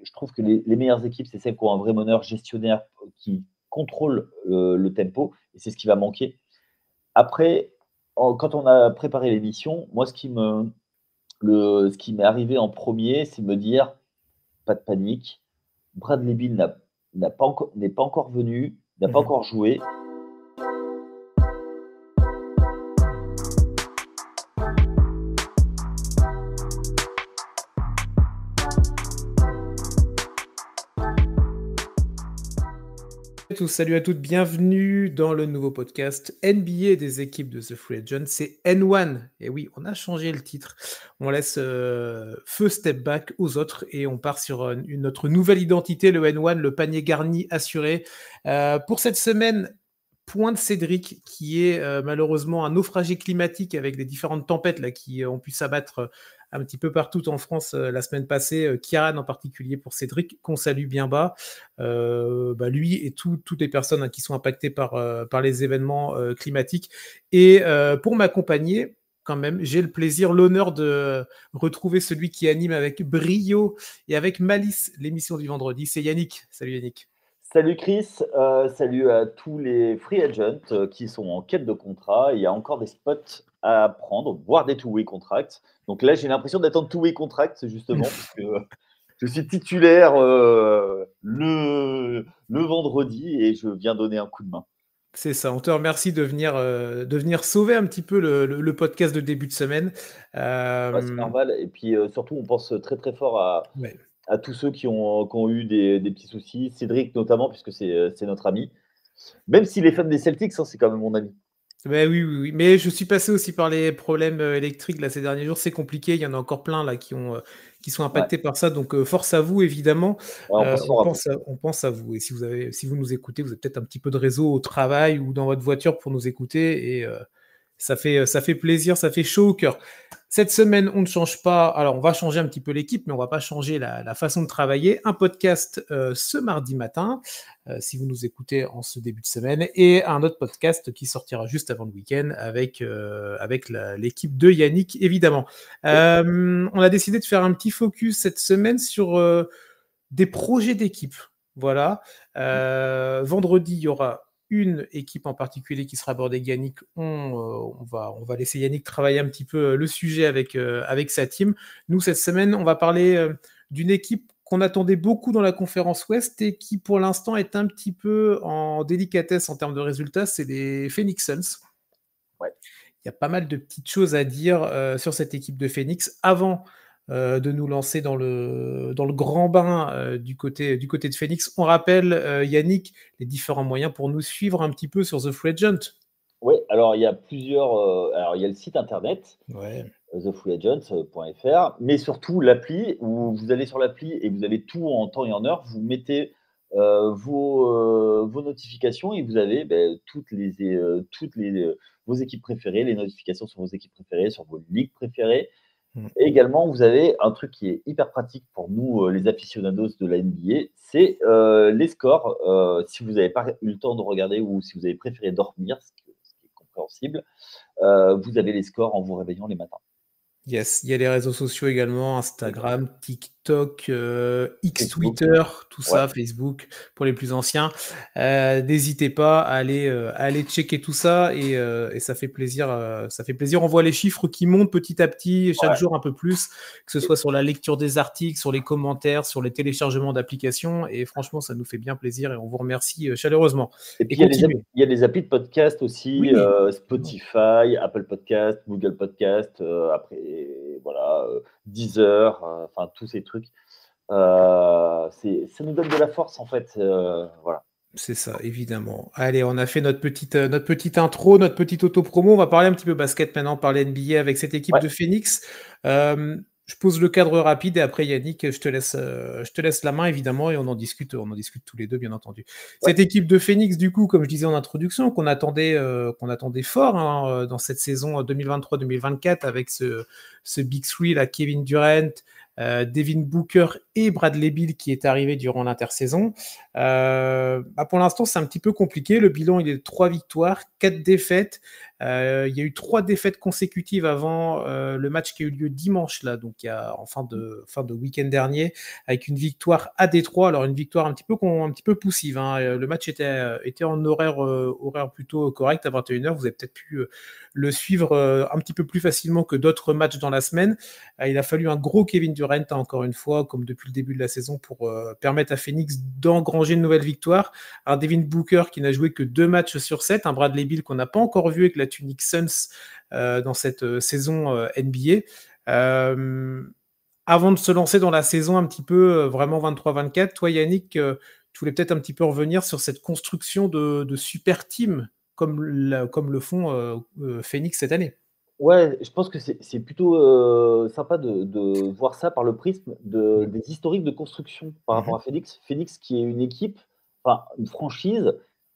je trouve que les meilleures équipes, c'est celles qui ont un vrai meneur gestionnaire qui contrôle le tempo, et c'est ce qui va manquer. Après, quand on a préparé l'émission, moi, ce qui m'est arrivé en premier, c'est de me dire, pas de panique. Bradley Beal n'est pas encore venu, n'a pas encore joué. Salut à toutes, bienvenue dans le nouveau podcast NBA des équipes de The Free Agent. C'est N1, et oui, on a changé le titre. On laisse feu step back aux autres et on part sur notre nouvelle identité, le N1, le panier garni assuré. Pour cette semaine, point de Cédric, qui est malheureusement un naufragé climatique avec les différentes tempêtes là, qui ont pu s'abattre un petit peu partout en France la semaine passée. Kieran en particulier pour Cédric, qu'on salue bien bas. Lui et toutes les personnes qui sont impactées par les événements climatiques. Et pour m'accompagner, quand même, j'ai le plaisir, l'honneur de retrouver celui qui anime avec brio et avec malice l'émission du vendredi. C'est Yannick. Salut Yannick. Salut Chris, salut à tous les free agents qui sont en quête de contrat. Il y a encore des spots à prendre, voire des two-way contracts. Donc là, j'ai l'impression d'être en two-way contract, justement, parce que je suis titulaire le vendredi et je viens donner un coup de main. C'est ça, on te remercie de venir sauver un petit peu le podcast de début de semaine. Ouais, c'est normal. Et puis surtout, on pense très très fort à tous ceux qui ont eu des petits soucis. Cédric notamment, puisque c'est notre ami. Même s'il est fan des Celtics, c'est quand même mon ami. Oui. Mais je suis passé aussi par les problèmes électriques là, ces derniers jours. C'est compliqué. Il y en a encore plein là qui sont impactés par ça. Donc, force à vous, évidemment. Ouais, on pense à vous. Et si vous nous écoutez, vous avez peut-être un petit peu de réseau au travail ou dans votre voiture pour nous écouter. Et ça fait plaisir, ça fait chaud au cœur. Cette semaine, on ne change pas. Alors, on va changer un petit peu l'équipe, mais on ne va pas changer la façon de travailler. Un podcast ce mardi matin, si vous nous écoutez en ce début de semaine, et un autre podcast qui sortira juste avant le week-end avec l'équipe de Yannick, évidemment. On a décidé de faire un petit focus cette semaine sur des projets d'équipe. Voilà. Vendredi, il y aura une équipe en particulier qui sera abordée. Yannick, on va laisser Yannick travailler un petit peu le sujet avec sa team. Nous, cette semaine, on va parler d'une équipe qu'on attendait beaucoup dans la conférence Ouest et qui, pour l'instant, est un petit peu en délicatesse en termes de résultats. C'est les Phoenix Suns. Ouais. Il y a pas mal de petites choses à dire sur cette équipe de Phoenix avant de nous lancer dans le grand bain du côté de Phoenix. On rappelle, Yannick, les différents moyens pour nous suivre un petit peu sur The Free Agent. Oui, alors il y a plusieurs. Alors il y a le site internet, thefreeagent.fr, mais surtout l'appli, où vous allez sur l'appli et vous avez tout en temps et en heure. Vous mettez vos notifications et vous avez vos équipes préférées, les notifications sur vos équipes préférées, sur vos ligues préférées. Et également, vous avez un truc qui est hyper pratique pour nous, les aficionados de la NBA, c'est les scores. Si vous n'avez pas eu le temps de regarder ou si vous avez préféré dormir, ce qui est compréhensible, vous avez les scores en vous réveillant les matins. Yes, il y a les réseaux sociaux également, Instagram, TikTok, X, Facebook, Twitter, tout ça, Facebook pour les plus anciens. N'hésitez pas à aller checker tout ça et ça fait plaisir. On voit les chiffres qui montent petit à petit, chaque jour un peu plus, que ce soit sur la lecture des articles, sur les commentaires, sur les téléchargements d'applications. Et franchement, ça nous fait bien plaisir et on vous remercie chaleureusement. Et puis, il y a des applis de podcast aussi, Spotify, Apple Podcast, Google Podcast, après, voilà, Deezer, enfin, tous ces trucs. Ça nous donne de la force, en fait. Voilà. C'est ça, évidemment. Allez, on a fait notre petite intro, notre petite auto-promo. On va parler un petit peu basket maintenant, parler NBA avec cette équipe de Phoenix. Je pose le cadre rapide et après, Yannick, je te laisse la main, évidemment, et on en discute tous les deux, bien entendu. Cette équipe de Phoenix, du coup, comme je disais en introduction, qu'on attendait fort dans cette saison 2023-2024 avec ce Big Three, là, Kevin Durant, Devin Booker et Bradley Beal qui est arrivé durant l'intersaison. Pour l'instant, c'est un petit peu compliqué. Le bilan, il est de 3 victoires, 4 défaites. Il y a eu 3 défaites consécutives avant le match qui a eu lieu dimanche, là, donc en fin de week-end dernier, avec une victoire à Détroit. Alors, une victoire un petit peu poussive. Le match était en horaire plutôt correct à 21h. Vous avez peut-être pu le suivre un petit peu plus facilement que d'autres matchs dans la semaine. Il a fallu un gros Kevin Durant, encore une fois, comme depuis le début de la saison, pour permettre à Phoenix d'engranger une nouvelle victoire. Un Devin Booker qui n'a joué que 2 matchs sur 7, un Bradley Beal qu'on n'a pas encore vu avec la tunique Suns dans cette saison NBA. Avant de se lancer dans la saison un petit peu vraiment 23-24, toi Yannick, tu voulais peut-être un petit peu revenir sur cette construction de super team comme le font Phoenix cette année. Ouais, je pense que c'est plutôt sympa de voir ça par le prisme des historiques de construction par rapport à Phoenix. Phoenix qui est une équipe, enfin une franchise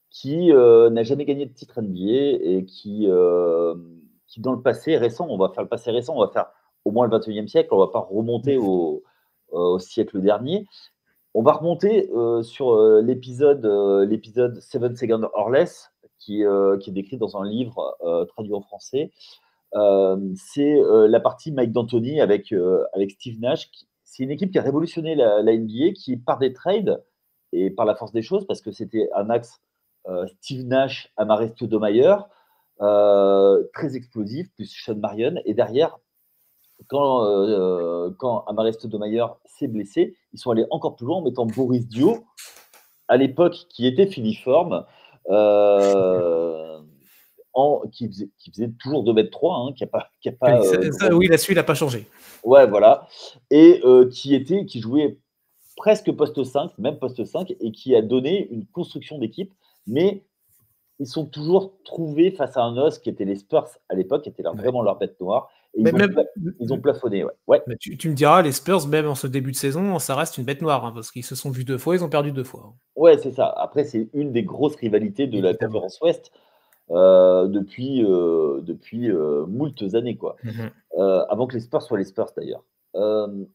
qui n'a jamais gagné de titre NBA et qui dans le passé récent, on va faire le passé récent, on va faire au moins le 21e siècle, on va pas remonter au siècle dernier. On va remonter sur l'épisode Seven Seconds or Less qui est décrit dans un livre traduit en français. C'est la partie Mike D'Antoni avec Steve Nash. C'est une équipe qui a révolutionné la NBA, qui, par des trades et par la force des choses, parce que c'était un axe Steve Nash, Amar'e Stoudemire, très explosif, plus Sean Marion. Et derrière, quand Amar'e Stoudemire s'est blessé, ils sont allés encore plus loin en mettant Boris Dio, à l'époque, qui était filiforme, qui faisait toujours 2,3 m, qui a pas Oui, là-dessus, il n'a pas changé. Ouais, voilà. Et qui jouait presque poste 5, même poste 5, et qui a donné une construction d'équipe. Mais ils sont toujours trouvés face à un os qui était les Spurs à l'époque, qui était vraiment leur bête noire. Et ils ont plafonné. Ouais. Mais tu me diras, les Spurs, même en ce début de saison, ça reste une bête noire, parce qu'ils se sont vus 2 fois, ils ont perdu 2 fois. Ouais, c'est ça. Après, c'est une des grosses rivalités de la conférence Ouest depuis moultes années, quoi. Avant que les Spurs soient les Spurs, d'ailleurs.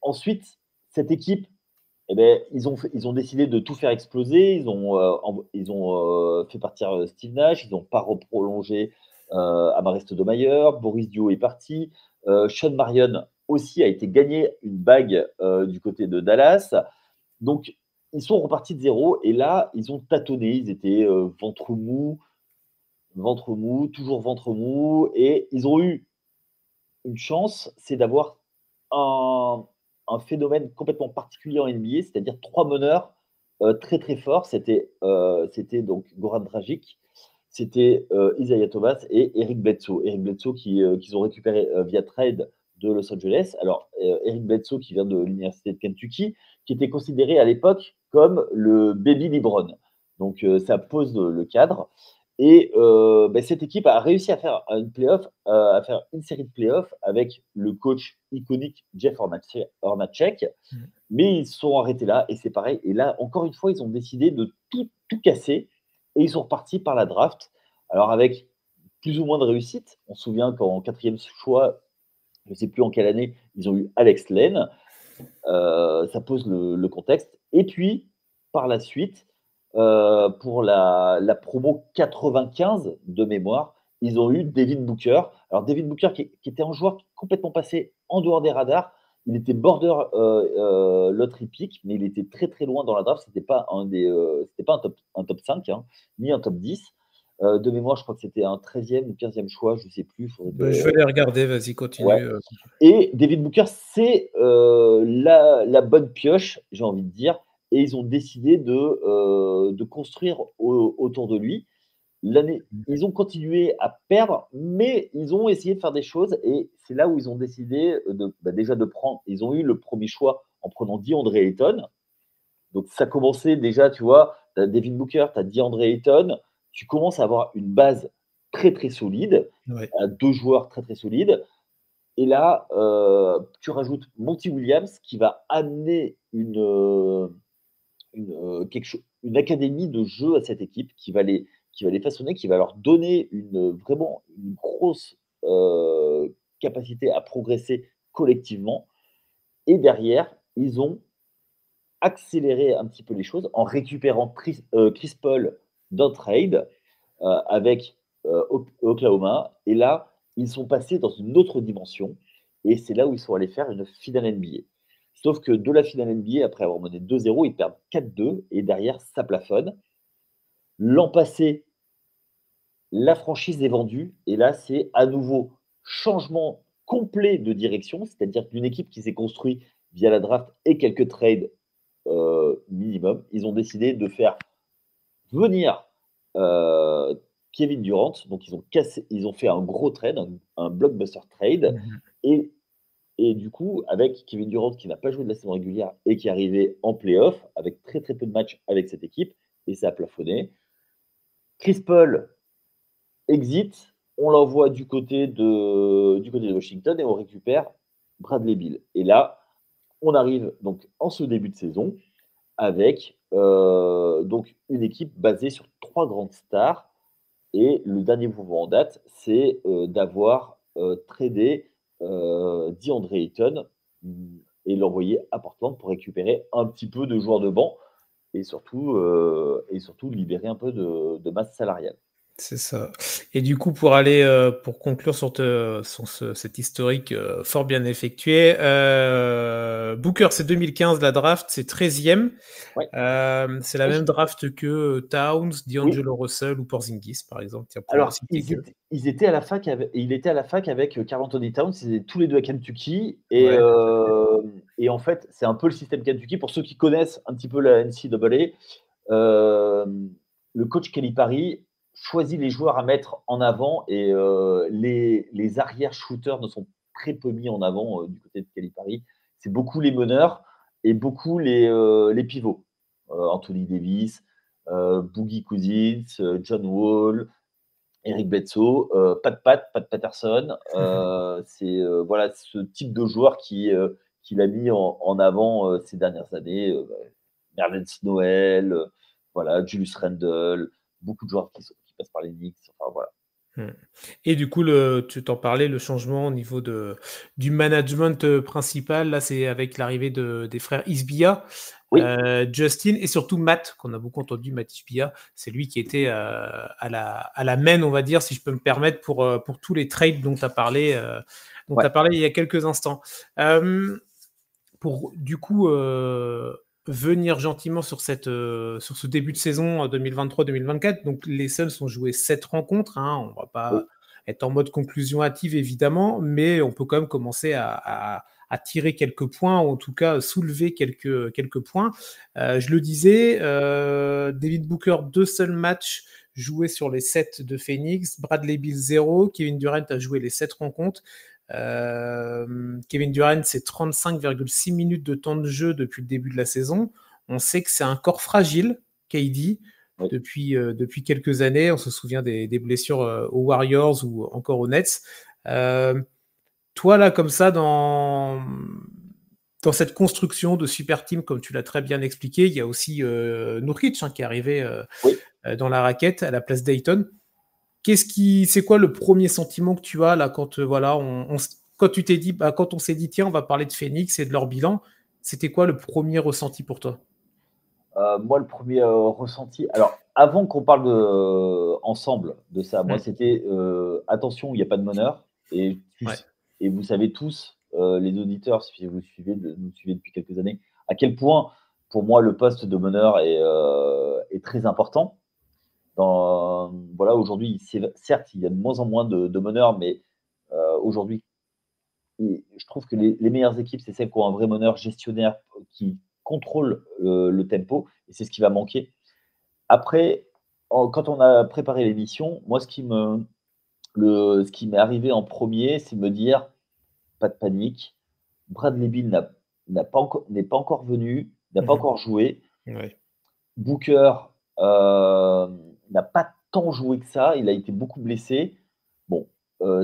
Ensuite, cette équipe, ils ont décidé de tout faire exploser. Ils ont fait partir Steve Nash. Ils n'ont pas reprolongé Amar'e Stoudemire. Boris Dio est parti. Sean Marion aussi a été gagné une bague du côté de Dallas. Donc, ils sont repartis de zéro. Et là, ils ont tâtonné. Ils étaient ventre mou, toujours ventre mou. Et ils ont eu une chance, c'est d'avoir un phénomène complètement particulier en NBA, c'est-à-dire 3 meneurs très très forts. C'était donc Goran Dragic, c'était Isaiah Thomas et Eric Bledsoe. Eric Bledsoe qu'ils ont récupéré via trade de Los Angeles. Alors, Eric Bledsoe qui vient de l'université de Kentucky, qui était considéré à l'époque comme le baby LeBron. Donc, ça pose le cadre. Et cette équipe a réussi à faire à faire une série de playoffs avec le coach iconique Jeff Hornacek, mais ils se sont arrêtés là et c'est pareil. Et là, encore une fois, ils ont décidé de tout casser et ils sont repartis par la draft. Alors avec plus ou moins de réussite, on se souvient qu'en 4e choix, je ne sais plus en quelle année, ils ont eu Alex Len. Ça pose le contexte. Et puis, par la suite, pour la promo 95 de mémoire, ils ont eu Devin Booker. Alors, Devin Booker, qui était un joueur complètement passé en dehors des radars, il était border lottery pick, mais il était très très loin dans la draft. C'était pas un top 5, hein, ni un top 10. De mémoire, je crois que c'était un 13e ou 15e choix, je ne sais plus. Je vais les regarder, vas-y, continue. Ouais. Et Devin Booker, c'est la bonne pioche, j'ai envie de dire, et ils ont décidé de construire autour de lui. Ils ont continué à perdre, mais ils ont essayé de faire des choses, et c'est là où ils ont décidé déjà de prendre. Ils ont eu le premier choix en prenant DeAndre Ayton. Donc ça commençait déjà, tu vois, tu as Devin Booker, tu as DeAndre Ayton, tu commences à avoir une base très très solide, 2 joueurs très très solides. Et là, tu rajoutes Monty Williams qui va amener une académie de jeu à cette équipe qui va les façonner, qui va leur donner vraiment une grosse capacité à progresser collectivement. Et derrière, ils ont accéléré un petit peu les choses en récupérant Chris Paul d'un trade avec Oklahoma. Et là, ils sont passés dans une autre dimension. Et c'est là où ils sont allés faire une finale NBA. Sauf que de la finale NBA, après avoir mené 2-0, ils perdent 4-2. Et derrière, ça plafonne. L'an passé, la franchise est vendue. Et là, c'est à nouveau changement complet de direction. C'est-à-dire qu'une équipe qui s'est construite via la draft et quelques trades minimum, ils ont décidé de faire venir Kevin Durant. Donc, ils ont fait un gros trade, un blockbuster trade. Et, et du coup, avec Kevin Durant qui n'a pas joué de la saison régulière et qui est arrivé en playoff avec très très peu de matchs avec cette équipe, et ça a plafonné. Chris Paul exit, on l'envoie du côté de Washington et on récupère Bradley Beal. Et là, on arrive donc en ce début de saison avec donc une équipe basée sur 3 grandes stars. Et le dernier mouvement en date, c'est d'avoir tradé DeAndre Ayton et l'envoyer à Portland pour récupérer un petit peu de joueurs de banc et surtout libérer un peu de masse salariale. C'est ça. Et du coup, pour aller, pour conclure sur cet historique fort bien effectué, Booker, c'est 2015, la draft, c'est 13e. Ouais. C'est la même draft que Towns, D'Angelo Russell ou Porzingis, par exemple. Tiens, alors, il était à la fac avec Karl Anthony Towns, ils étaient tous les deux à Kentucky. Et, Ouais. Et en fait, c'est un peu le système Kentucky. Pour ceux qui connaissent un petit peu la NCAA, le coach Calipari choisit les joueurs à mettre en avant et les arrière-shooters ne sont très peu mis en avant du côté de Calipari. C'est beaucoup les meneurs et beaucoup les pivots. Anthony Davis, Boogie Cousins, John Wall, Eric Bledsoe, Pat Patterson. C'est voilà ce type de joueur qu'il a mis en avant ces dernières années. Nerlens Noel, voilà, Julius Randle, beaucoup de joueurs qui passent par les Knicks. Enfin, voilà. Et du coup, tu t'en parlais, le changement au niveau du management principal, là, c'est avec l'arrivée des frères Isbia, Oui. Justin et surtout Matt, qu'on a beaucoup entendu, Matt Isbia. C'est lui qui était à la main, on va dire, si je peux me permettre, pour tous les trades dont tu as parlé, il y a quelques instants. Pour du coup venir gentiment sur ce début de saison 2023-2024, donc les Suns ont joué 7 rencontres, hein, on va pas être en mode conclusion hâtive évidemment, mais on peut quand même commencer à tirer quelques points, ou en tout cas soulever quelques points. Je le disais, David Booker, 2 seuls matchs joués sur les 7 de Phoenix, Bradley Beal 0, Kevin Durant a joué les 7 rencontres. Kevin Durant, c'est 35,6 minutes de temps de jeu depuis le début de la saison. On sait que c'est un corps fragile, KD, depuis quelques années. On se souvient des blessures aux Warriors ou encore aux Nets. Toi, là, comme ça, dans cette construction de super team, comme tu l'as très bien expliqué, il y a aussi Nurkic qui est arrivé dans la raquette à la place d'Ayton. C'est quoi le premier sentiment que tu as là quand quand tu t'es dit, quand on s'est dit tiens, on va parler de Phoenix et de leur bilan, c'était quoi le premier ressenti pour toi? Moi, le premier ressenti. Alors, avant qu'on parle ensemble de ça, moi, c'était attention, il n'y a pas de meneur. Et vous savez tous, les auditeurs, si vous nous suivez depuis quelques années, à quel point, pour moi, le poste de meneur est très important. Voilà, aujourd'hui, certes, il y a de moins en moins de meneurs, mais aujourd'hui, je trouve que les meilleures équipes, c'est celles qui ont un vrai meneur gestionnaire qui contrôle le tempo, et c'est ce qui va manquer. Après, quand on a préparé l'émission, moi, ce qui m'est arrivé en premier, c'est me dire, pas de panique, Bradley Beal n'est pas encore venu, n'a pas encore joué. Booker n'a pas tant joué que ça, il a été beaucoup blessé. Bon,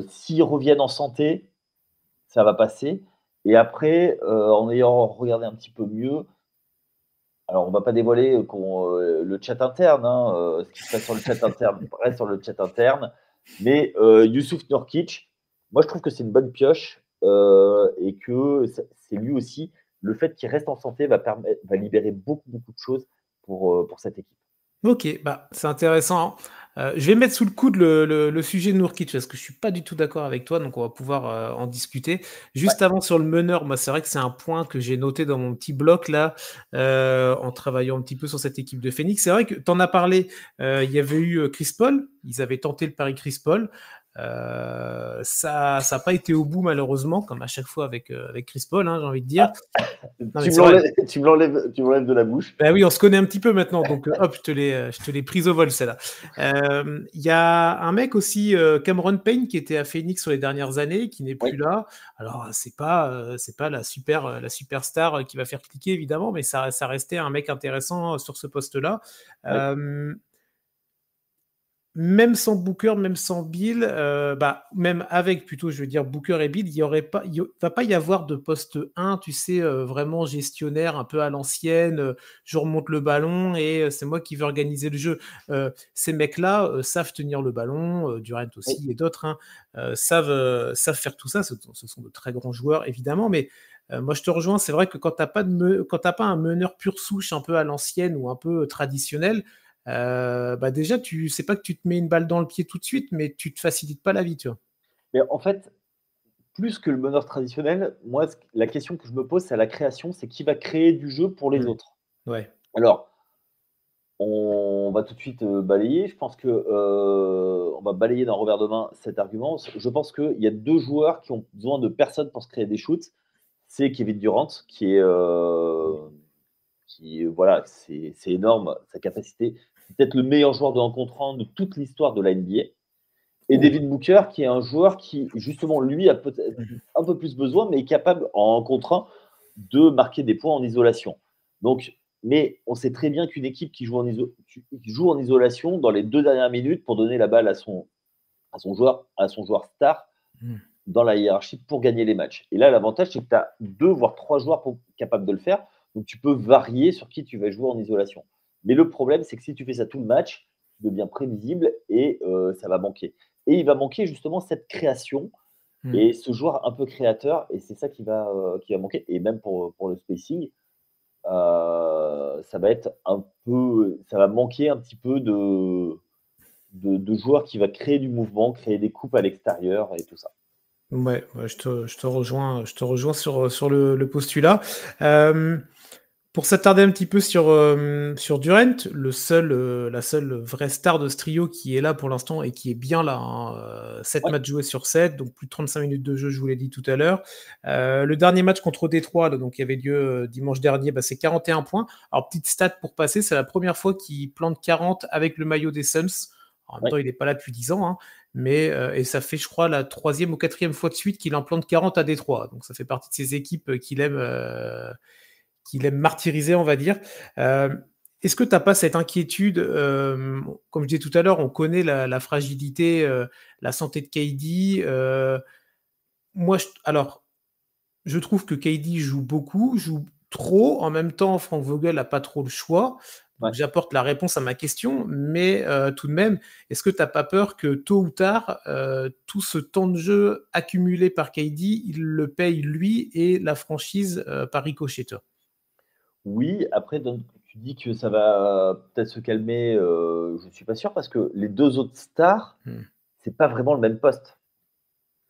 s'ils reviennent en santé, ça va passer. Et après, en ayant regardé un petit peu mieux, alors on va pas dévoiler le chat interne, ce qui se passe sur le chat interne reste sur le chat interne, mais Youssouf Nurkic, moi je trouve que c'est une bonne pioche et que c'est lui aussi, le fait qu'il reste en santé va libérer beaucoup, beaucoup de choses pour cette équipe. Ok, bah, c'est intéressant. Je vais mettre sous le coude le sujet de Nourkic parce que je suis pas du tout d'accord avec toi, donc on va pouvoir en discuter. Ouais, Juste avant sur le meneur, moi c'est vrai que c'est un point que j'ai noté dans mon petit bloc là, en travaillant un petit peu sur cette équipe de Phoenix. C'est vrai que tu en as parlé, il y avait eu Chris Paul, ils avaient tenté le pari Chris Paul. Ça n'a pas été au bout malheureusement, comme à chaque fois avec Chris Paul, hein, j'ai envie de dire. Non mais tu me c'est vrai. l'enlèves, tu me l'enlèves de la bouche. Ben oui, on se connaît un petit peu maintenant, donc hop, je te l'ai prise au vol, celle-là. Il y a un mec aussi, Cameron Payne, qui était à Phoenix sur les dernières années, qui n'est plus Oui, là. Alors, c'est pas la superstar qui va faire cliquer, évidemment, mais ça restait un mec intéressant sur ce poste-là. oui. Euh, Même sans Booker, même sans Bill, bah, même avec plutôt, je veux dire, Booker et Bill, va pas y avoir de poste 1, tu sais, vraiment gestionnaire, un peu à l'ancienne, je remonte le ballon et c'est moi qui vais organiser le jeu. Ces mecs-là savent tenir le ballon, Durant Oui. aussi et d'autres, hein, savent faire tout ça. Ce sont de très grands joueurs, évidemment, mais moi je te rejoins, c'est vrai que quand quand t'as pas un meneur pur souche un peu à l'ancienne ou un peu traditionnel, bah déjà, tu sais pas que tu te mets une balle dans le pied tout de suite, mais tu te facilites pas la vie, tu vois. Mais en fait, plus que le meneur traditionnel, moi, la question que je me pose, c'est à la création, c'est qui va créer du jeu pour les Mm. autres. Ouais. Alors, on va tout de suite balayer. Je pense que on va balayer d'un revers de main cet argument. Je pense qu'il y a deux joueurs qui ont besoin de personne pour se créer des shoots. C'est Kevin Durant, voilà, c'est énorme, sa capacité. C'est peut-être le meilleur joueur de 1 contre 1 de toute l'histoire de la NBA. Et Ouh. Devin Booker, qui est un joueur qui, justement, lui, a peut-être Mm. un peu plus besoin, mais est capable, en 1 contre 1, de marquer des points en isolation. Donc, mais on sait très bien qu'une équipe qui joue en isolation dans les 2 dernières minutes pour donner la balle à son joueur star Mm. dans la hiérarchie pour gagner les matchs. Et là, l'avantage, c'est que tu as 2 voire 3 joueurs capables de le faire. Donc, tu peux varier sur qui tu vas jouer en isolation. Mais le problème, c'est que si tu fais ça tout le match, tu deviens prévisible et ça va manquer. Et il va manquer justement cette création Mm. et ce joueur un peu créateur. Et c'est ça qui va manquer. Et même pour le spacing, ça va manquer un petit peu de joueurs qui va créer du mouvement, créer des coupes à l'extérieur et tout ça. Ouais, je te rejoins sur le postulat. Euh, pour s'attarder un petit peu sur Durant, la seule vraie star de ce trio qui est là pour l'instant et qui est bien là, hein, 7 Ouais, matchs joués sur 7, donc plus de 35 minutes de jeu, je vous l'ai dit tout à l'heure. Le dernier match contre Détroit, là, donc, qui avait lieu dimanche dernier, bah, c'est 41 points. Alors, petite stat pour passer, c'est la première fois qu'il plante 40 avec le maillot des Suns. En même ouais. temps, il n'est pas là depuis 10 ans, hein, mais et ça fait, je crois, la troisième ou quatrième fois de suite qu'il en plante 40 à Détroit. Donc, ça fait partie de ces équipes qu'il aime martyriser, on va dire. Est-ce que tu n'as pas cette inquiétude comme je disais tout à l'heure, on connaît la fragilité, la santé de KD. Moi, alors, je trouve que KD joue beaucoup, joue trop. En même temps, Frank Vogel n'a pas trop le choix. Donc, Ouais. j'apporte la réponse à ma question. Mais tout de même, est-ce que tu n'as pas peur que tôt ou tard, tout ce temps de jeu accumulé par KD, il le paye lui et la franchise par ricochet, toi? Oui, après, donc, tu dis que ça va peut-être se calmer, je ne suis pas sûr parce que les 2 autres stars, Hmm. c'est pas vraiment le même poste.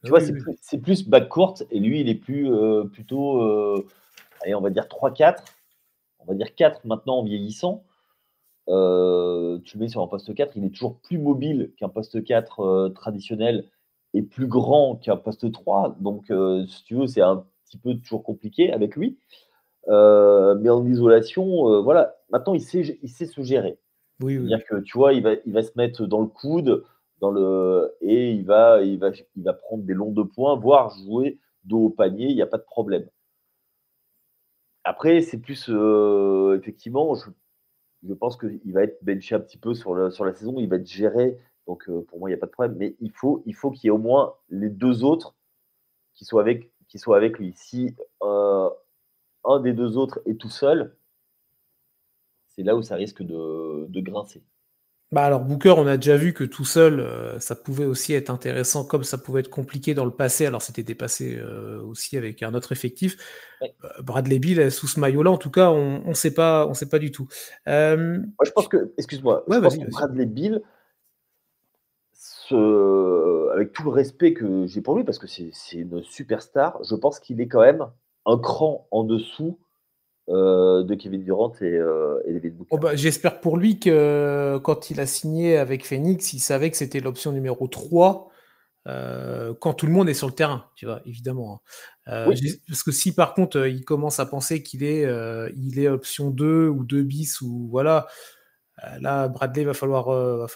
Tu vois, Oui, oui. c'est plus backcourt et lui, il est plutôt, allez, on va dire 3-4, on va dire 4 maintenant en vieillissant. Tu le mets sur un poste 4, il est toujours plus mobile qu'un poste 4 traditionnel et plus grand qu'un poste 3. Donc, si tu veux, c'est un petit peu toujours compliqué avec lui. Mais en isolation, voilà, maintenant il sait se gérer. Oui, oui, C'est-à-dire oui. que, tu vois, il va se mettre dans le coude, et il va prendre des longs de points, voire jouer dos au panier, il y a pas de problème. Après, c'est plus, effectivement, je pense qu'il va être benché un petit peu sur la saison, il va être géré, donc pour moi, il y a pas de problème. Mais il faut qu'il y ait au moins les 2 autres qui soient avec lui. Si, un des 2 autres est tout seul, c'est là où ça risque de grincer. Alors Booker, on a déjà vu que tout seul, ça pouvait aussi être intéressant, comme ça pouvait être compliqué dans le passé. Alors c'était dépassé aussi avec un autre effectif. Ouais. Bradley Beal sous ce maillot-là, en tout cas, on sait pas du tout. Moi, je pense que, excuse-moi, je Ouais, pense vas-y, que vas-y. Bradley Beal, avec tout le respect que j'ai pour lui, parce que c'est une superstar, je pense qu'il est quand même un cran en dessous de Kevin Durant et David Booker. J'espère pour lui que quand il a signé avec Phoenix, il savait que c'était l'option numéro 3 quand tout le monde est sur le terrain, tu vois, évidemment. Oui, Parce que si par contre il commence à penser il est option 2 ou 2 bis ou voilà, là Bradley va falloir bah,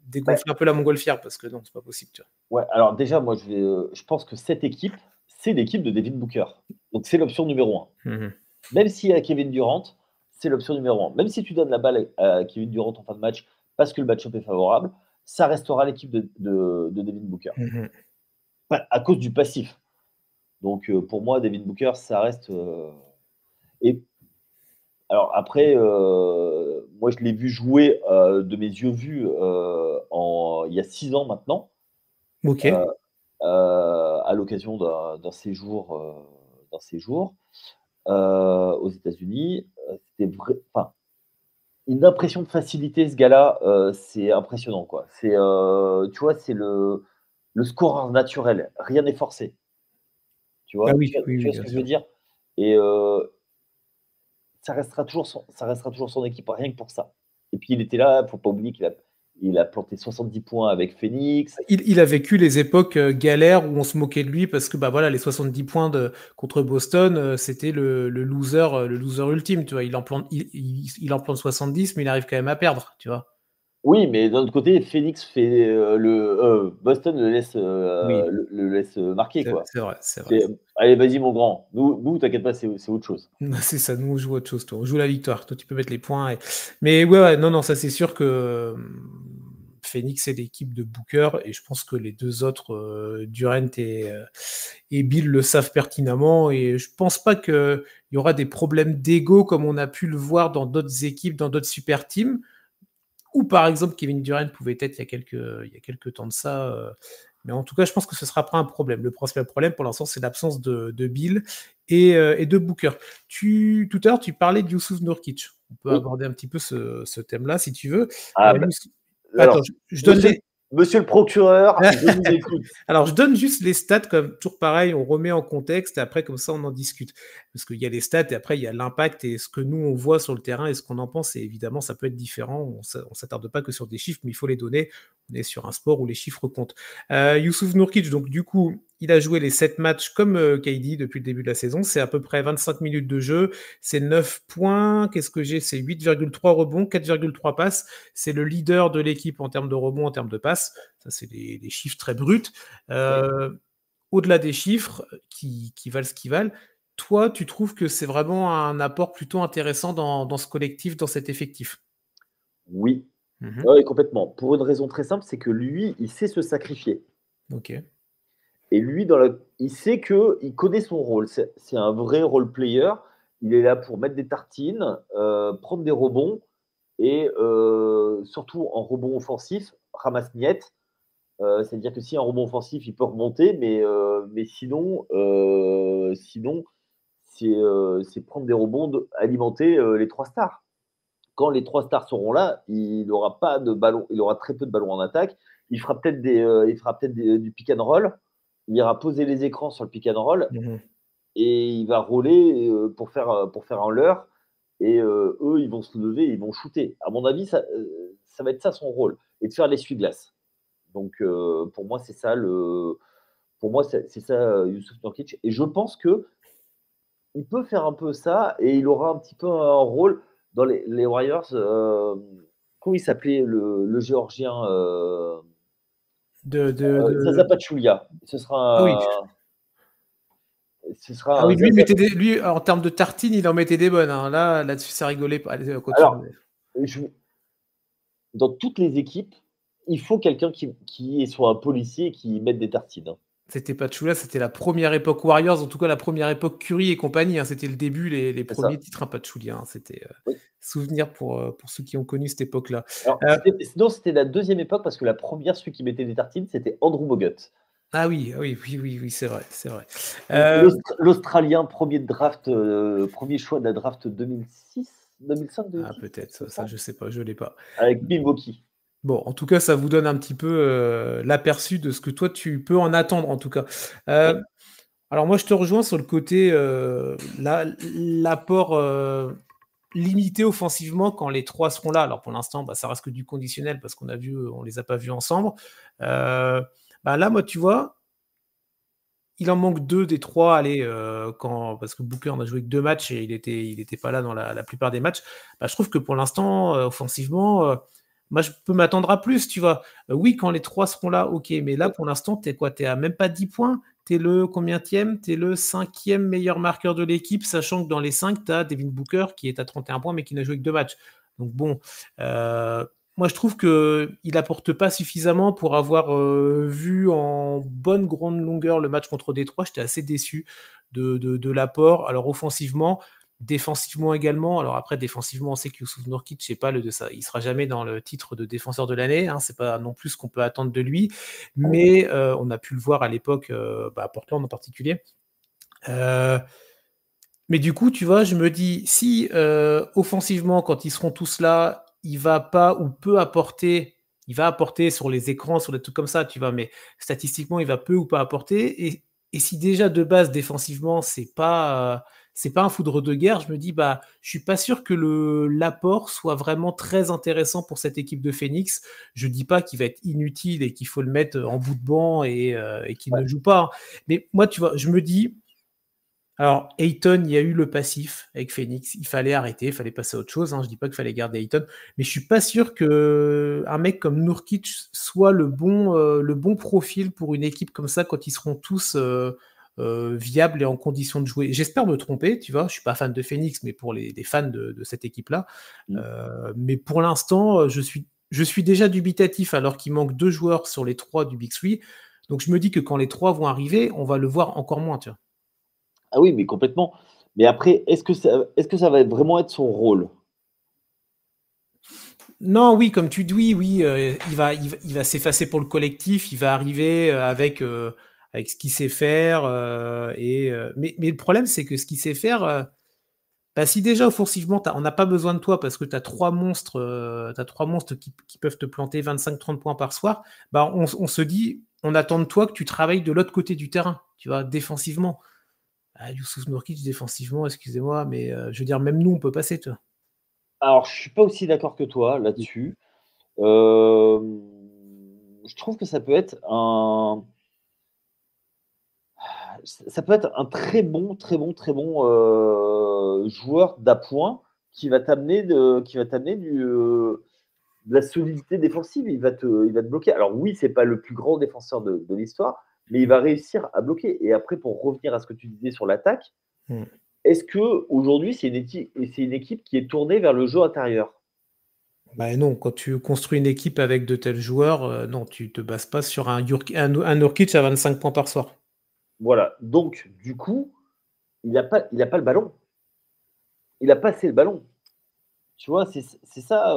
dégonfler un peu la montgolfière parce que non, c'est pas possible, tu vois. ouais, alors déjà, moi, je pense que cette équipe, c'est l'équipe de Devin Booker. Donc, c'est l'option numéro un. Mhm. Même s'il y a Kevin Durant, c'est l'option numéro un. Même si tu donnes la balle à Kevin Durant en fin de match parce que le match-up est favorable, ça restera l'équipe de Devin Booker. Mhm. À cause du passif. Donc, pour moi, Devin Booker, ça reste. Et alors, après, moi, je l'ai vu jouer de mes yeux vus il y a 6 ans maintenant. Ok. Euh, à l'occasion d'un séjour, aux États-Unis. C'était enfin, une impression de facilité, ce gars-là, c'est impressionnant, quoi. Tu vois, c'est le scoreur naturel, rien n'est forcé. Tu Ah vois, oui, oui, tu oui, vois ce bien que je veux sûr. dire? Et ça restera toujours son équipe, rien que pour ça. Et puis il était là, faut pas oublier il a planté 70 points avec Phoenix. Il a vécu les époques galères où on se moquait de lui parce que voilà, les 70 points contre Boston, c'était le loser ultime, tu vois. Il en plante 70, mais il arrive quand même à perdre, tu vois. Oui, mais d'un autre côté, Phoenix fait, Boston Oui, le laisse marquer, quoi. c'est vrai, c'est vrai. C'est: «Allez, vas-y mon grand, nous t'inquiète pas, c'est autre chose». C'est ça, nous on joue autre chose, toi. On joue la victoire. Toi, tu peux mettre les points. Mais ouais, non, ça c'est sûr que Phoenix est l'équipe de Booker et je pense que les deux autres, Durant et Bill, le savent pertinemment. Et je pense pas qu'il y aura des problèmes d'ego comme on a pu le voir dans d'autres équipes, dans d'autres super teams. Ou par exemple, Kevin Durant pouvait être il y a quelques temps de ça. Mais en tout cas, je pense que ce ne sera pas un problème. Le principal problème pour l'instant, c'est l'absence de Bill et de Booker. Tout à l'heure, tu parlais de Youssouf Nurkic. On peut Oui. aborder un petit peu ce thème-là si tu veux. Ah bah, Attends, alors, je donne monsieur les. monsieur le procureur, je vous écoute. Alors, je donne juste les stats, comme toujours pareil, on remet en contexte et après, comme ça, on en discute. Parce qu'il y a les stats et après, il y a l'impact et ce que nous, on voit sur le terrain et ce qu'on en pense. Et évidemment, ça peut être différent. On ne s'attarde pas que sur des chiffres, mais il faut les donner. On est sur un sport où les chiffres comptent. Youssouf Nurkic, donc du coup, il a joué les 7 matchs comme KD depuis le début de la saison. C'est à peu près 25 minutes de jeu. C'est 9 points. Qu'est-ce que j'ai? C'est 8,3 rebonds, 4,3 passes. C'est le leader de l'équipe en termes de rebonds, en termes de passes. Ça, c'est des chiffres très bruts. Oui. Au-delà des chiffres qui valent ce qu'ils valent, toi, tu trouves que c'est vraiment un apport plutôt intéressant dans ce collectif, dans cet effectif? Oui, Mhm. ouais, complètement. Pour une raison très simple, c'est que lui, il sait se sacrifier. Ok. Et lui, il sait qu'il connaît son rôle. C'est un vrai role player. Il est là pour mettre des tartines, prendre des rebonds et surtout en rebond offensif, ramasse-miettes. C'est-à-dire que si un rebond offensif, il peut remonter, mais sinon c'est prendre des rebonds, alimenter les trois stars. Quand les trois stars seront là, il n'aura pas de ballon, il aura très peu de ballons en attaque. Il fera peut-être du pick and roll. Il ira poser les écrans sur le pick and roll Mhm. et il va rouler pour faire un leurre. Et eux, ils vont se lever, ils vont shooter. À mon avis, ça va être ça son rôle, et de faire l'essuie-glace. Donc pour moi, c'est ça Youssouf Nurkic. Et je pense que il peut faire un peu ça et il aura un petit peu un rôle dans les Warriors. Comment il s'appelait le Géorgien Zaza Pachulia. Ah oui. Ce sera Ah oui, un Zaza. lui, en termes de tartines, il en mettait des bonnes, hein. Là-dessus, ça rigolait pas. Allez, Alors, continue. je- dans toutes les équipes, il faut quelqu'un qui soit un policier et qui mette des tartines, hein. C'était pas Chula, c'était la première époque Warriors, en tout cas la première époque Curry et compagnie. Hein, c'était le début, les C'est premiers ça. titres, hein, pas de Choulia. Hein, c'était Oui. souvenir pour ceux qui ont connu cette époque-là. Alors, sinon, c'était la deuxième époque parce que la première, celui qui mettait des tartines, c'était Andrew Bogut. Ah oui, oui, c'est vrai, c'est vrai. L'Australien, premier choix de la draft 2006, 2005, 2006. Ah peut-être, ça je sais pas, je l'ai pas. Avec Milwaukee. Bon, en tout cas, ça vous donne un petit peu l'aperçu de ce que toi tu peux en attendre, en tout cas. Oui. Alors moi, je te rejoins sur le côté l'apport limité offensivement quand les trois seront là. Alors pour l'instant, ça reste que du conditionnel parce qu'on les a pas vus ensemble. Là, moi, tu vois, il en manque 2 des 3, allez, parce que Booker n'a joué que 2 matchs et il était pas là dans la plupart des matchs. Je trouve que pour l'instant, offensivement, moi, je peux m'attendre à plus, tu vois. Oui, quand les 3 seront là, OK, mais là, pour l'instant, tu es quoi? Tu es à même pas 10 points? Tu es le combienième? Tu es le 5e meilleur marqueur de l'équipe, sachant que dans les 5, tu as Devin Booker qui est à 31 points, mais qui n'a joué que 2 matchs. Donc bon, moi, je trouve qu'il n'apporte pas suffisamment pour avoir vu en bonne grande longueur le match contre Détroit. J'étais assez déçu de l'apport. Alors, offensivement, défensivement également. Alors, après, défensivement, on sait que Jusuf Nurkic, je sais pas, il ne sera jamais dans le titre de défenseur de l'année. Hein, c'est pas non plus ce qu'on peut attendre de lui. Mais on a pu le voir à l'époque, à Portland en particulier. Mais du coup, tu vois, je me dis, si offensivement, quand ils seront tous là, il va pas ou peu apporter, il va apporter sur les écrans, sur des trucs comme ça, tu vois, mais statistiquement, il va peu ou pas apporter. Et si déjà de base, défensivement, c'est pas un foudre de guerre, je me dis, je suis pas sûr que l'apport soit vraiment très intéressant pour cette équipe de Phoenix. Je dis pas qu'il va être inutile et qu'il faut le mettre en bout de banc et qu'il ne joue pas. Mais moi, tu vois, je me dis, alors, Ayton, il y a eu le passif avec Phoenix. Il fallait arrêter, il fallait passer à autre chose. Hein. Je ne dis pas qu'il fallait garder Ayton, mais je ne suis pas sûr qu'un mec comme Nurkic soit le bon profil pour une équipe comme ça quand ils seront tous viables et en condition de jouer. J'espère me tromper, tu vois. Je ne suis pas fan de Phoenix, mais pour les fans de cette équipe-là. Mais pour l'instant, je suis déjà dubitatif alors qu'il manque 2 joueurs sur les 3 du Big Three. Donc je me dis que quand les 3 vont arriver, on va le voir encore moins, tu vois. Ah oui, mais complètement. Mais après, est-ce que ça va vraiment être son rôle? Non, oui, comme tu dis, oui, il va s'effacer pour le collectif, il va arriver avec ce qu'il sait faire. Mais le problème, c'est que ce qu'il sait faire, si déjà offensivement, on n'a pas besoin de toi parce que tu as 3 monstres, qui peuvent te planter 25-30 points par soir, on se dit, on attend de toi que tu travailles de l'autre côté du terrain, tu vois, défensivement. Jusuf Nurkic, défensivement, excusez-moi, mais je veux dire, même nous, on peut passer, toi. Alors, je ne suis pas aussi d'accord que toi là-dessus. Je trouve que ça peut être un très bon joueur d'appoint qui va t'amener de la solidité défensive. Il va te bloquer. Alors oui, c'est pas le plus grand défenseur de l'histoire, mais il va réussir à bloquer. Et après, pour revenir à ce que tu disais sur l'attaque, est-ce que aujourd'hui c'est une équipe qui est tournée vers le jeu intérieur? Non, quand tu construis une équipe avec de tels joueurs, non, tu te bases pas sur un Nurkic à 25 points par soir. Voilà. Donc, du coup, il n'a pas le ballon. Il a passé le ballon. Tu vois, c'est ça.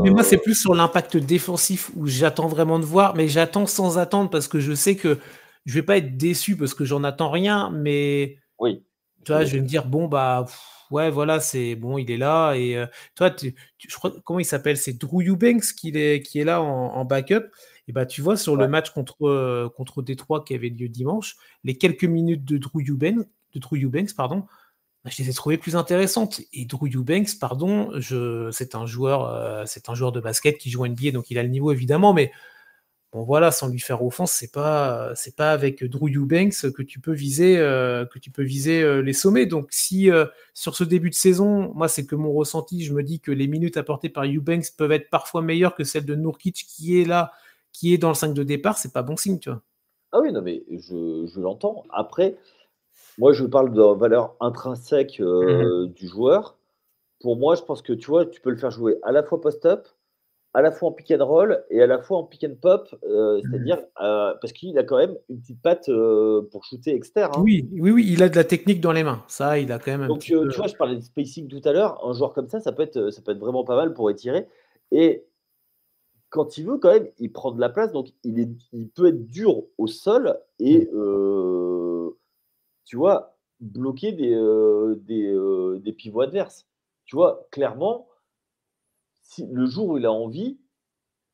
Mais moi, c'est plus sur l'impact défensif où j'attends vraiment de voir, mais j'attends sans attendre parce que je sais que je vais pas être déçu parce que j'en attends rien, mais Oui. tu vois, je vais me dire, bon, ouais, voilà, c'est bon, il est là. Et toi, je crois, comment il s'appelle? C'est Drew Eubanks qui est là en backup. Et tu vois, sur le match contre Détroit qui avait lieu dimanche, les quelques minutes de Drew Eubanks, pardon, je les ai trouvées plus intéressantes. Et Drew Eubanks, pardon, c'est un joueur de basket qui joue NBA, donc il a le niveau évidemment, mais bon voilà, sans lui faire offense, c'est pas avec Drew Eubanks que tu peux viser les sommets. Donc si sur ce début de saison, moi c'est que mon ressenti, je me dis que les minutes apportées par Eubanks peuvent être parfois meilleures que celles de Nurkic qui est là, qui est dans le 5 de départ, c'est pas bon signe, tu vois. Ah oui, non, mais je l'entends. Après, moi, je parle de la valeur intrinsèque du joueur. Pour moi, je pense que tu vois, tu peux le faire jouer à la fois post-up à la fois en pick and roll et à la fois en pick and pop, c'est-à-dire, parce qu'il a quand même une petite patte, pour shooter externe, hein. Oui, oui, oui, il a de la technique dans les mains. Ça, il a quand même un Donc, petit peu. tu vois, je parlais de spacing tout à l'heure, un joueur comme ça peut être vraiment pas mal pour étirer et quand il veut quand même, il prend de la place, donc il peut être dur au sol Mmh. et tu vois, bloquer des pivots adverses. Tu vois, clairement, si le jour où il a envie,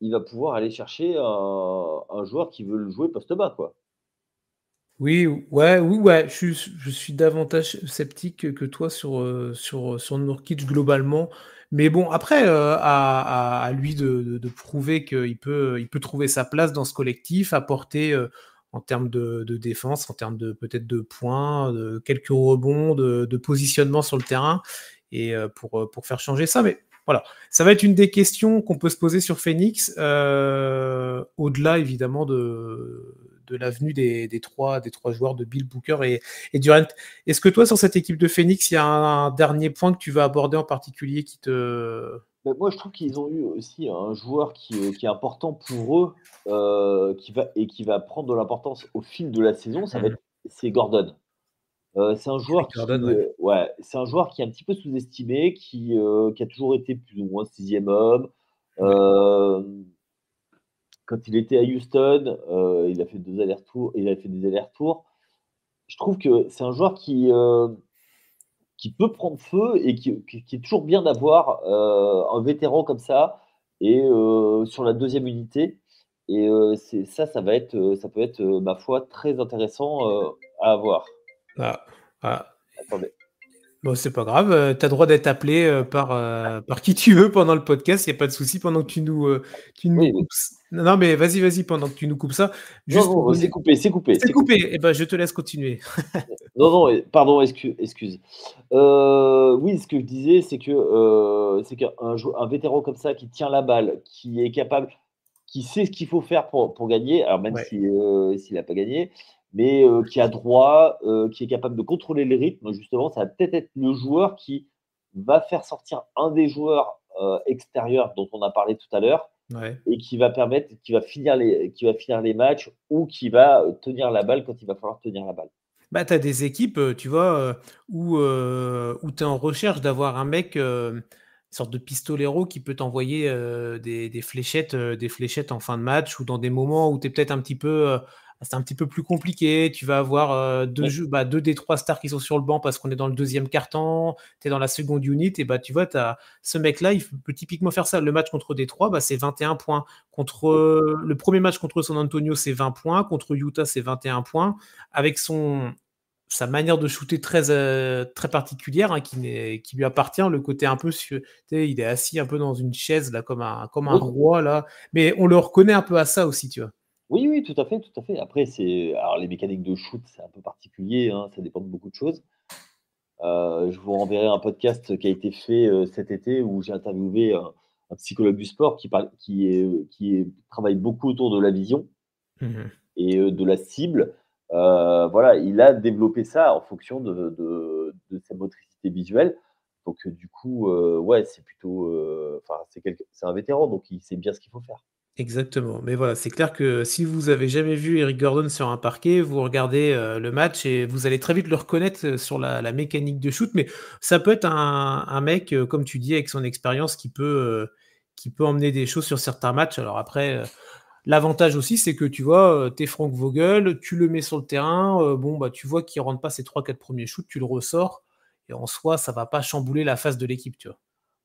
il va pouvoir aller chercher un joueur qui veut le jouer poste bas, quoi. Oui, ouais, oui, ouais, je suis davantage sceptique que toi sur Nurkic globalement. Mais bon, après, à lui de prouver qu'il peut trouver sa place dans ce collectif, apporter, en termes de défense, en termes de peut-être de points, de quelques rebonds, de positionnement sur le terrain et pour faire changer ça. Mais voilà, ça va être une des questions qu'on peut se poser sur Phoenix, au-delà évidemment de l'avenue des trois joueurs de Bill Booker et Durant. Est-ce que toi, sur cette équipe de Phoenix, il y a un dernier point que tu vas aborder en particulier qui te. Bah, moi, je trouve qu'ils ont eu aussi un joueur qui est important pour eux, qui va prendre de l'importance au fil de la saison, Mhm. c'est Gordon. C'est un joueur Eric Gordon, qui, ouais. ouais, c'est un joueur qui est un petit peu sous-estimé, qui a toujours été plus ou moins 6e homme. Ouais. Hem, Quand il était à Houston, il a fait des allers-retours. Je trouve que c'est un joueur qui peut prendre feu et qui est toujours bien d'avoir, un vétéran comme ça et sur la deuxième unité et c'est ça, ça peut être, ma foi, très intéressant, à avoir. Ah, ah. Attendez. Bon, c'est pas grave, tu as droit d'être appelé par qui tu veux pendant le podcast, il n'y a pas de souci pendant que tu nous Oui, oui. coupes. Non, non, mais vas-y, pendant que tu nous coupes ça, Non, juste pour non, c'est donner. coupé, c'est coupé, C'est c'est coupé. coupé, et ben je te laisse continuer. Non, non, pardon, excuse. Oui, ce que je disais, c'est qu'un vétéran comme ça qui tient la balle, qui est capable, qui sait ce qu'il faut faire pour gagner, alors même Ouais. si, s'il n'a pas gagné, mais qui a droit, qui est capable de contrôler les rythmes, justement, ça va peut-être être le joueur qui va faire sortir un des joueurs, extérieurs dont on a parlé tout à l'heure Ouais. et qui va finir les matchs ou qui va, tenir la balle quand il va falloir tenir la balle. Bah, tu as des équipes, tu vois, où tu es en recherche d'avoir un mec, une sorte de pistolero qui peut t'envoyer, des fléchettes en fin de match ou dans des moments où tu es peut-être un petit peu, c'est un petit peu plus compliqué. Tu vas avoir, 2 des 3 stars qui sont sur le banc parce qu'on est dans le deuxième quart-temps, tu es dans la seconde unit et bah, tu vois, tu as ce mec-là, il peut typiquement faire ça. Le match contre Détroit, bah, c'est 21 points. Contre, le premier match contre San Antonio, c'est 20 points. Contre Utah, c'est 21 points. Avec sa manière de shooter très particulière, hein, qui lui appartient, le côté un peu, tu sais, il est assis un peu dans une chaise là, comme un Oui. roi là, mais on le reconnaît un peu à ça aussi, tu vois. Oui, oui, tout à fait, tout à fait. Après, alors les mécaniques de shoot, c'est un peu particulier, hein, ça dépend de beaucoup de choses. Je vous renverrai un podcast qui a été fait, cet été où j'ai interviewé un psychologue du sport travaille beaucoup autour de la vision Mmh. et de la cible. Voilà, il a développé ça en fonction de sa motricité visuelle. Donc, du coup, ouais, c'est plutôt, enfin, c'est un vétéran, donc il sait bien ce qu'il faut faire. Exactement, mais voilà, c'est clair que si vous avez jamais vu Eric Gordon sur un parquet, vous regardez, le match et vous allez très vite le reconnaître, sur la mécanique de shoot, mais ça peut être un mec, comme tu dis, avec son expérience qui peut emmener des choses sur certains matchs. Alors après, l'avantage aussi, c'est que tu vois, tu Frank Vogel, tu le mets sur le terrain, bon, bah, tu vois qu'il rentre pas ses 3-4 premiers shoots, tu le ressors et en soi, ça va pas chambouler la face de l'équipe, tu vois?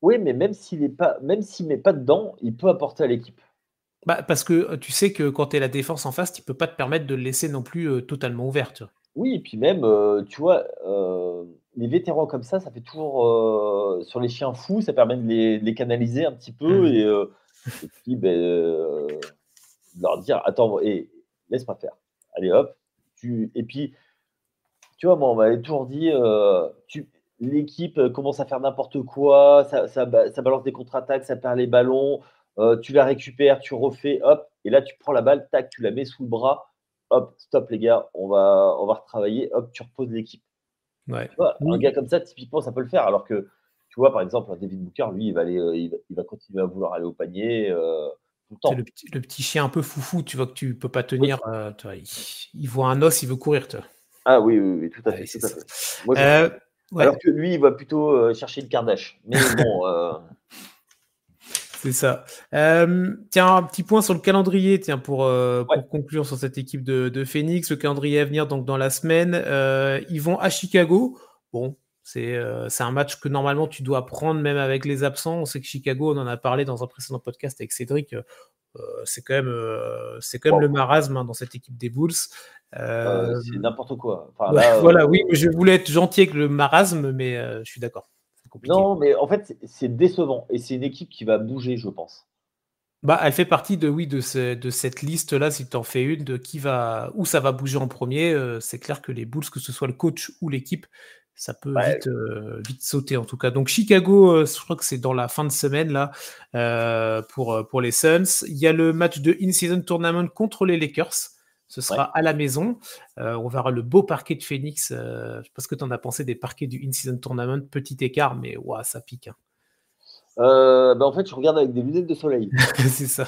Oui, mais même s'il met pas dedans, il peut apporter à l'équipe. Bah, parce que, tu sais que quand tu es la défense en face, tu peux pas te permettre de le laisser non plus, totalement ouvert, tu vois? Oui et puis même, tu vois, les vétérans comme ça fait toujours, sur les chiens fous, ça permet de les canaliser un petit peu Mmh. et puis, beh, de leur dire: «Attends, laisse-moi faire. Allez hop». Et puis, tu vois, moi, on m'avait toujours dit, l'équipe, commence à faire n'importe quoi, ça balance des contre-attaques, ça perd les ballons, tu la récupères, tu refais, hop et là, tu prends la balle, tac, tu la mets sous le bras, hop, stop les gars, on va retravailler, hop, tu reposes l'équipe. Ouais. Tu vois, un Oui. gars comme ça, typiquement, ça peut le faire alors que Tu vois, par exemple, David Booker, lui, il va continuer à vouloir aller au panier tout le C'est temps. le petit chien un peu foufou, tu vois, que tu peux pas Oui. tenir. Tu vois, il voit un os, il veut courir. Tu vois. Ah oui, tout à Ouais, fait, tout c'est à ça. fait. Moi, Ouais, alors que lui, il va plutôt chercher une Kardashian. Mais bon, c'est ça. Tiens, un petit point sur le calendrier, tiens, pour ouais. conclure sur cette équipe de Phoenix. Le calendrier à venir, donc dans la semaine, ils vont à Chicago. Bon, c'est un match que normalement tu dois prendre même avec les absents. On sait que Chicago, on en a parlé dans un précédent podcast avec Cédric. C'est quand même le Wow. marasme hein, dans cette équipe des Bulls. C'est n'importe quoi. Enfin, Ouais, là, voilà, oui, je voulais être gentil avec le marasme, mais je suis d'accord. C'est compliqué. non, mais en fait, c'est décevant. Et c'est une équipe qui va bouger, je pense. Bah, elle fait partie de cette liste-là, si tu en fais une, de où ça va bouger en premier. C'est clair que les Bulls, que ce soit le coach ou l'équipe, ça peut Ouais. vite sauter en tout cas. Donc Chicago, je crois que c'est dans la fin de semaine là pour les Suns. Il y a le match de In-Season Tournament contre les Lakers. Ce sera à la maison. On verra le beau parquet de Phoenix. Je sais pas ce que tu en as pensé des parquets du In-Season Tournament. Petit écart, mais ouah, ça pique. Hein. En fait, je regarde avec des lunettes de soleil. C'est ça.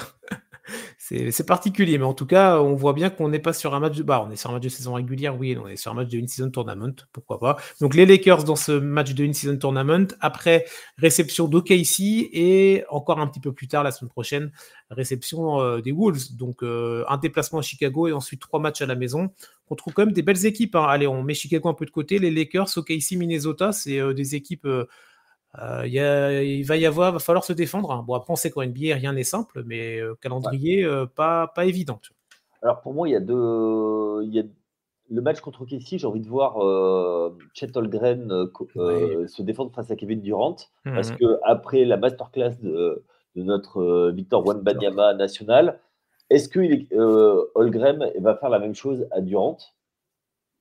C'est particulier, mais en tout cas, on voit bien qu'on n'est pas sur un match de... Bah, on est sur un match de saison régulière, oui, on est sur un match de In-Season Tournament, pourquoi pas. Donc les Lakers dans ce match de In-Season Tournament, après réception d'OKC et encore un petit peu plus tard, la semaine prochaine, réception des Wolves. Donc un déplacement à Chicago et ensuite 3 matchs à la maison. On trouve quand même des belles équipes. Hein. Allez, on met Chicago un peu de côté. Les Lakers, OKC, Minnesota, c'est des équipes... va falloir se défendre. Hein. Bon, après, on sait qu'en NBA, rien n'est simple, mais calendrier, pas évident. Alors, pour moi, il y a le match contre OKC, j'ai envie de voir Chet Holmgren Ouais. se défendre face à Kevin Durant, parce Mhm. que après la masterclass de notre Victor Wembanyama national, est-ce que Holmgren va faire la même chose à Durant,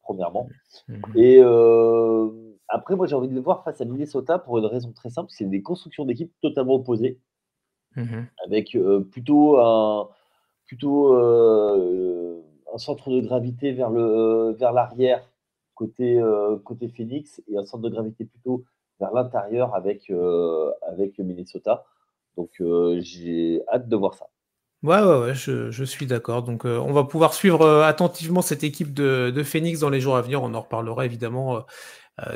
premièrement? Mhm. Et après, moi, j'ai envie de le voir face à Minnesota pour une raison très simple, c'est des constructions d'équipes totalement opposées, Mhm. avec plutôt un centre de gravité vers l'arrière côté Phoenix et un centre de gravité plutôt vers l'intérieur avec Minnesota. Donc j'ai hâte de voir ça. Ouais, je suis d'accord. Donc, on va pouvoir suivre attentivement cette équipe de Phoenix dans les jours à venir. On en reparlera évidemment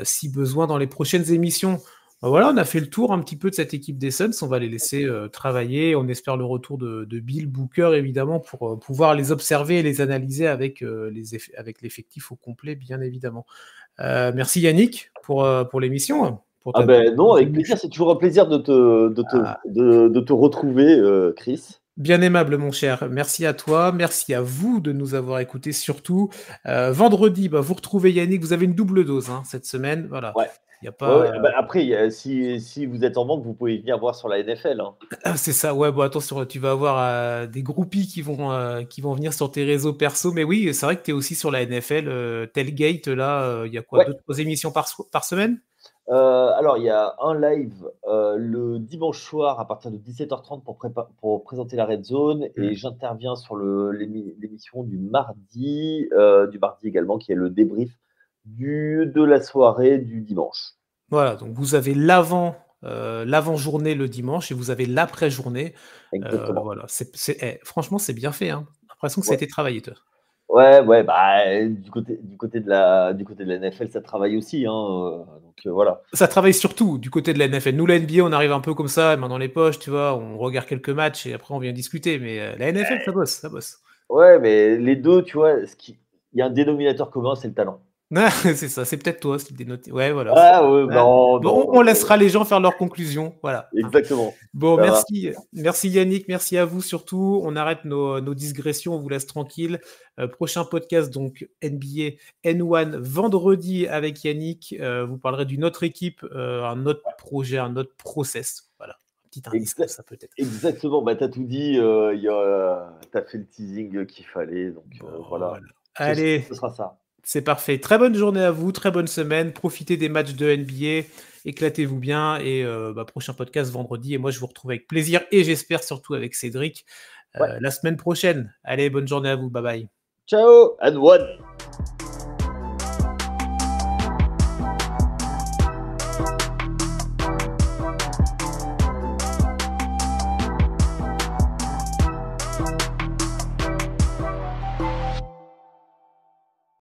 si besoin dans les prochaines émissions. Voilà, on a fait le tour un petit peu de cette équipe des Suns. On va les laisser travailler. On espère le retour de Bill Booker, évidemment, pour pouvoir les observer et les analyser avec avec l'effectif au complet, bien évidemment. Merci Yannick pour l'émission, pour Ah ta ben non, avec venue. plaisir, c'est toujours un plaisir Ah, de te retrouver, Chris. bien aimable, mon cher. Merci à toi. Merci à vous de nous avoir écoutés, surtout. Vendredi, vous retrouvez Yannick. Vous avez une double dose hein, cette semaine. Voilà. Ouais. Il n'y a Ouais, ouais. pas. Après, si vous êtes en manque, vous pouvez venir voir sur la NFL. Hein. Ah, c'est ça, ouais, bon, attention, tu vas avoir des groupies qui vont venir sur tes réseaux perso, mais oui, c'est vrai que tu es aussi sur la NFL, Tailgate, là, il y a quoi, Ouais. 2-3 émissions par semaine? Alors, il y a un live le dimanche soir à partir de 17h30 pour présenter la Red Zone Mm. et j'interviens sur l'émission du mardi également, qui est le débrief de la soirée du dimanche. Voilà, donc vous avez l'avant-journée le dimanche et vous avez l'après-journée. Exactement. Voilà, franchement, c'est bien fait, hein. J'ai l'impression que ça a Ouais. été travaillé, toi. Ouais, bah, du côté de la NFL, ça travaille aussi, hein, donc voilà. Ça travaille surtout du côté de la NFL. Nous, la NBA, on arrive un peu comme ça, main dans les poches, tu vois, on regarde quelques matchs et après on vient discuter, mais la NFL, ça bosse, ça bosse. Ouais, mais les 2, tu vois, il y a un dénominateur commun, c'est le talent. Ah, c'est ça, c'est peut-être toi qui dénote. Ouais, voilà. Ah ouais, Ouais. non, Bon, non, on laissera les gens faire leurs conclusions. Voilà. exactement. Bon, Ça va. merci. Merci Yannick, merci à vous surtout. On arrête nos digressions, on vous laisse tranquille. Prochain podcast, donc NBA N1 vendredi avec Yannick. Vous parlerez d'une autre équipe, un autre projet, un autre process. Voilà. Un petit indice comme ça peut-être. Exactement, bah, tu as tout dit, tu as fait le teasing qu'il fallait, donc Bon, voilà. voilà. Ce Allez, sera ça. c'est parfait. Très bonne journée à vous, très bonne semaine. Profitez des matchs de NBA, éclatez-vous bien et prochain podcast vendredi. Et moi, je vous retrouve avec plaisir et j'espère surtout avec Cédric Ouais. la semaine prochaine. Allez, bonne journée à vous. Bye bye. Ciao and one.